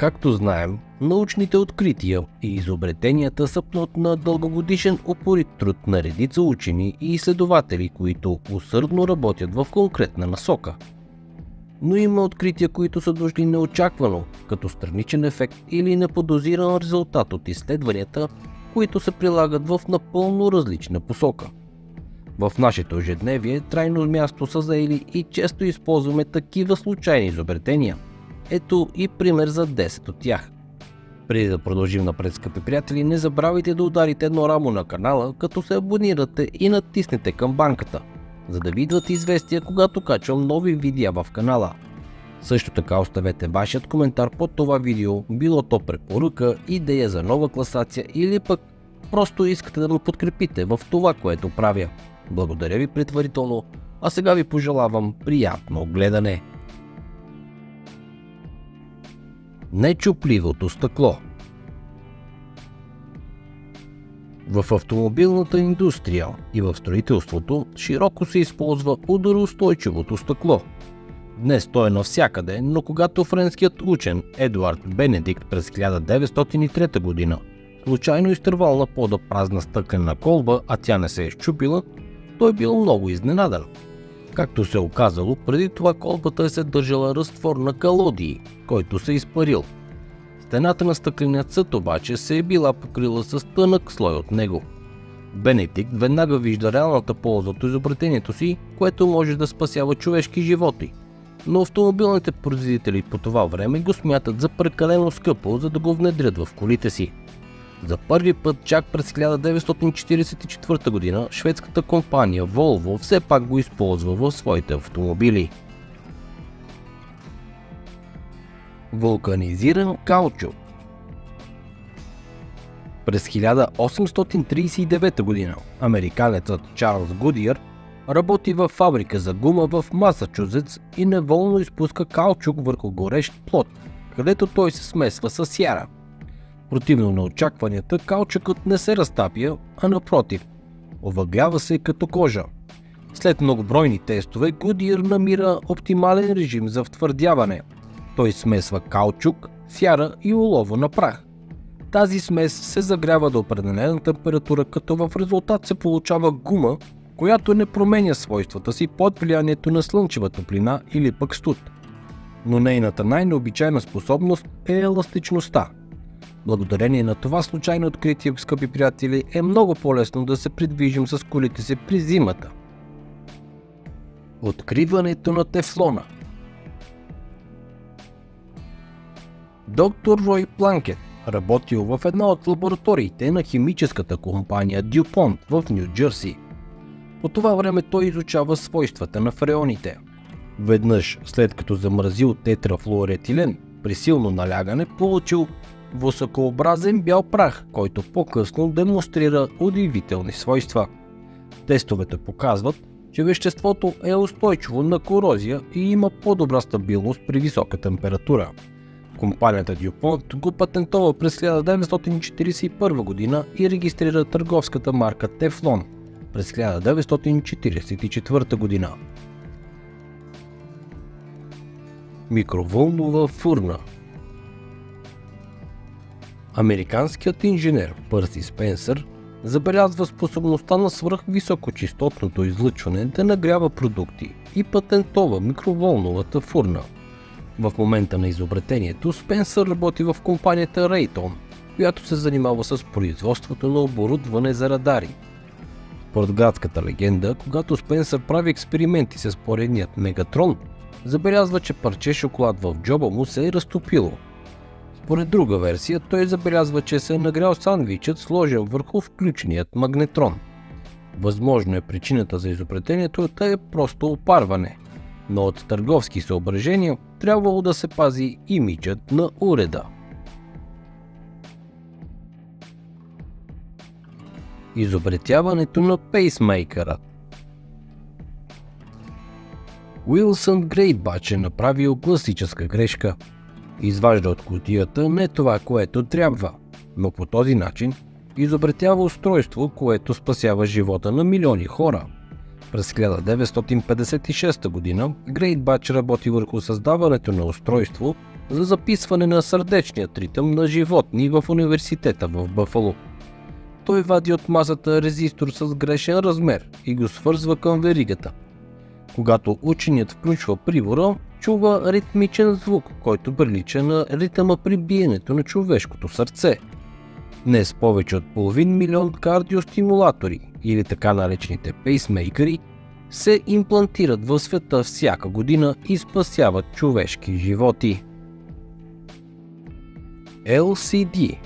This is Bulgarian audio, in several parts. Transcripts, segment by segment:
Както знаем, научните открития и изобретенията са плод на дългогодишен упорит труд на редица учени и изследователи, които усърдно работят в конкретна насока. Но има открития, които са дошли неочаквано, като страничен ефект или неподозиран резултат от изследванията, които се прилагат в напълно различна посока. В нашето ежедневие трайно място са заели и често използваме такива случайни изобретения. Ето и пример за 10 от тях. Преди да продължим напред, скъпи приятели, не забравяйте да ударите едно рамо на канала, като се абонирате и натиснете камбанката, за да ви идват известия, когато качвам нови видеа в канала. Също така оставете вашият коментар под това видео, било то препоръка, идея за нова класация или пък просто искате да ме подкрепите в това, което правя. Благодаря ви предварително, а сега ви пожелавам приятно гледане. Нечупливото стъкло. В автомобилната индустрия и в строителството широко се използва удароустойчивото стъкло. Днес то е навсякъде, но когато френският учен Едуард Бенедикт през 1903 година случайно изтървал на пода празна стъклена колба, а тя не се е счупила, той бил много изненадан. Както се оказало, преди това колбата е съдържала разтвор на калодий, който се изпарил. Стената на стъкления съд обаче се е била покрила с тънък слой от него. Бенедикт веднага вижда реалната полза от изобретението си, което може да спасява човешки животи. Но автомобилните производители по това време го смятат за прекалено скъпо, за да го внедрят в колите си. За първи път чак през 1944 година шведската компания Volvo все пак го използва в своите автомобили. Вулканизиран каучук. През 1839 година американецът Чарлз Гудиър работи във фабрика за гума в Масачузетс и неволно изпуска каучук върху горещ плот, където той се смесва с сяра. Противно на очакванията, каучукът не се разтапя, а напротив, овъглява се като кожа. След многобройни тестове, Гудиър намира оптимален режим за втвърдяване. Той смесва каучук, сяра и олово на прах. Тази смес се загрява до определена температура, като в резултат се получава гума, която не променя свойствата си под влиянието на слънчева топлина или пък студ. Но нейната най-необичайна способност е еластичността. Благодарение на това случайно откритие, скъпи приятели, е много по-лесно да се придвижим с колите си при зимата. Откриването на тефлона. Доктор Рой Планкет работил в една от лабораториите на химическата компания Дюпонт в Ню Джерси. По това време той изучава свойствата на фреоните. Веднъж, след като замразил тетрафлуоретилен при силно налягане, получил високообразен бял прах, който по-късно демонстрира удивителни свойства. Тестовете показват, че веществото е устойчиво на корозия и има по-добра стабилност при висока температура. Компанията Дюпонт го патентова през 1941 година и регистрира търговската марка Тефлон през 1944 година. Микровълнова фурна. Американският инженер Пърси Спенсър забелязва способността на свръхвисокочистотното излъчване да нагрява продукти и патентова микровълновата фурна. В момента на изобретението Спенсър работи в компанията Raytheon, която се занимава с производството на оборудване за радари. Според градската легенда, когато Спенсър прави експерименти с поредният Мегатрон, забелязва, че парче шоколад в джоба му се е разтопило. Според друга версия, той забелязва, че се е нагрял сандвичът, сложен върху включеният магнетрон. Възможно е причината за изобретението да е просто опарване, но от търговски съображения трябвало да се пази имиджът на уреда. Изобретяването на пейсмейкъра. Уилсън Грейбач е направил класическа грешка. Изважда от кутията не това, което трябва, но по този начин изобретява устройство, което спасява живота на милиони хора. През 1956 година Грейбач работи върху създаването на устройство, за записване на сърдечния ритъм на животни в университета в Бъфало. Той вади от масата резистор с грешен размер и го свързва към веригата. Когато ученият включва прибора, чува ритмичен звук, който прилича на ритъма при биенето на човешкото сърце. Днес повече от половин милион кардиостимулатори, или така наречените пейсмейкъри, се имплантират в света всяка година и спасяват човешки животи. LCD.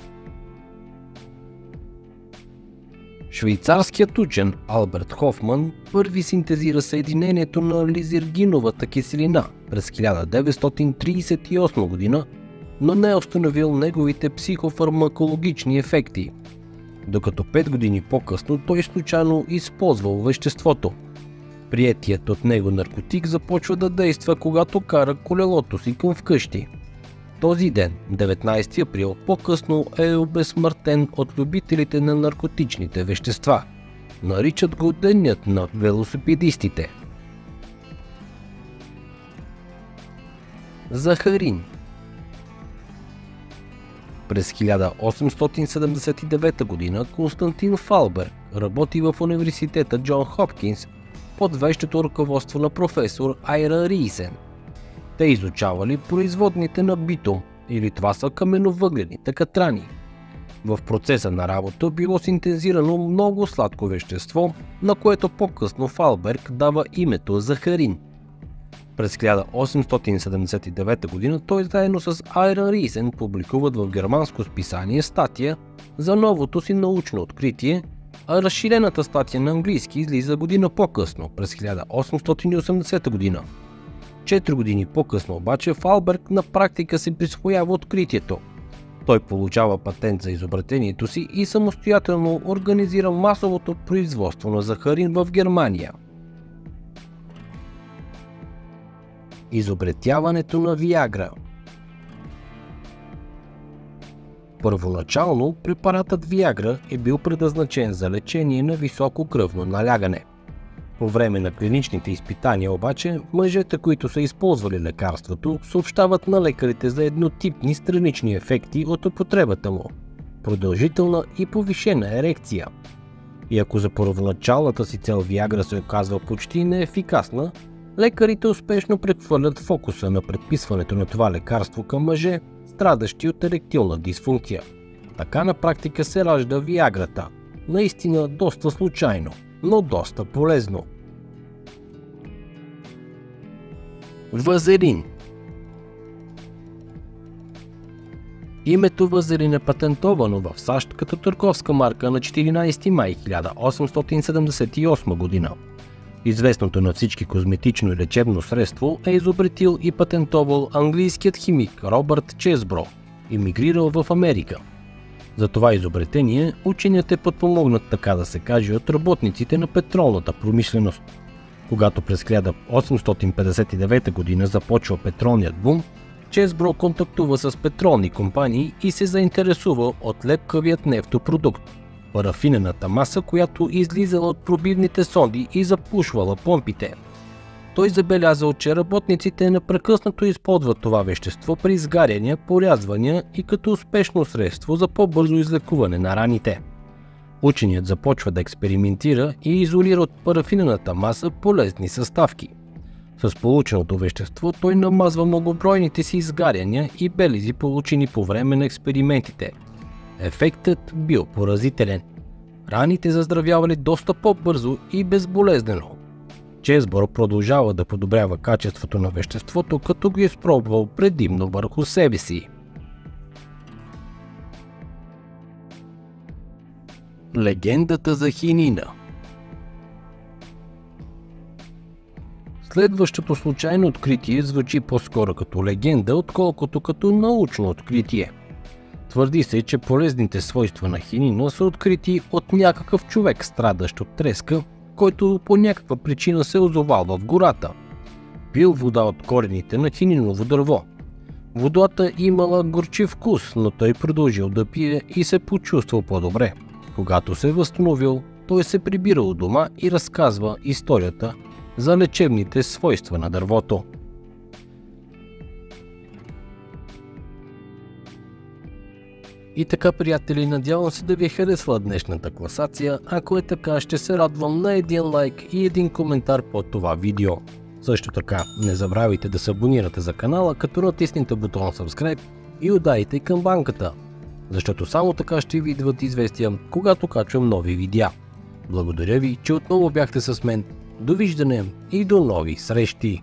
Швейцарският учен Алберт Хофман първи синтезира съединението на лизергиновата киселина през 1938 година, но не е установил неговите психофармакологични ефекти, докато 5 години по-късно той случайно използвал веществото. Приетият от него наркотик започва да действа, когато кара колелото си към вкъщи. Този ден, 19 април, по-късно е обезсмъртен от любителите на наркотичните вещества. Наричат го денят на велосипедистите. Захарин. През 1879 г. Константин Фалберг работи в университета Джон Хопкинс под вещото ръководство на професор Айра Рийсен. Те изучавали производните на битум, или това са каменовъгледните катрани. В процеса на работа било синтезирано много сладко вещество, на което по-късно Фалберг дава името захарин. През 1879 г. той заедно с Айра Рийсен публикуват в германско списание статия за новото си научно откритие, а разширената статия на английски излиза година по-късно, през 1880 г. 4 години по-късно обаче Фалберг на практика си присвоява откритието. Той получава патент за изобретението си и самостоятелно организира масовото производство на захарин в Германия. Изобретяването на Виагра. Първоначално препаратът Виагра е бил предназначен за лечение на високо кръвно налягане. По време на клиничните изпитания обаче, мъжете, които са използвали лекарството, съобщават на лекарите за еднотипни странични ефекти от употребата му – продължителна и повишена ерекция. И ако за първоначалната си цел Виагра се оказва почти неефикасна, лекарите успешно прехвърлят фокуса на предписването на това лекарство към мъже, страдащи от еректилна дисфункция. Така на практика се ражда Виаграта. Наистина доста случайно, но доста полезно. Вазелин. Името Вазелин е патентовано в САЩ като търговска марка на 14 май 1878 година. Известното на всички козметично и лечебно средство е изобретил и патентовал английският химик Робърт Чесбро, имигрирал в Америка. За това изобретение ученият е подпомогнат, така да се каже, от работниците на петролната промишленост. Когато през 1859 г. започва петролният бум, Чесбро контактува с петролни компании и се заинтересува от лепкавият нефтопродукт – парафинената маса, която излизала от пробивните сонди и запушвала помпите. Той забелязал, че работниците непрекъснато използват това вещество при изгаряния, порязвания и като успешно средство за по-бързо излекуване на раните. Ученият започва да експериментира и изолира от парафинената маса полезни съставки. С полученото вещество той намазва многобройните си изгаряния и белези, получени по време на експериментите. Ефектът бил поразителен. Раните заздравявали доста по-бързо и безболезнено. Чесбро продължава да подобрява качеството на веществото, като го е изпробвал предимно върху себе си. Легендата за хинина. Следващото случайно откритие звучи по-скоро като легенда, отколкото като научно откритие. Твърди се, че полезните свойства на хинина са открити от някакъв човек, страдащ от треска, който по някаква причина се озовал в гората. Пил вода от корените на хининово дърво. Водата имала горчив вкус, но той продължил да пие и се почувствал по-добре. Когато се възстановил, той се прибира у дома и разказва историята за лечебните свойства на дървото. И така, приятели, надявам се да ви е харесала днешната класация. Ако е така, ще се радвам на един лайк и един коментар под това видео. Също така, не забравяйте да се абонирате за канала, като натиснете бутона Subscribe и ударите към банката, защото само така ще ви идват известия, когато качвам нови видеа. Благодаря ви, че отново бяхте с мен. Довиждане и до нови срещи!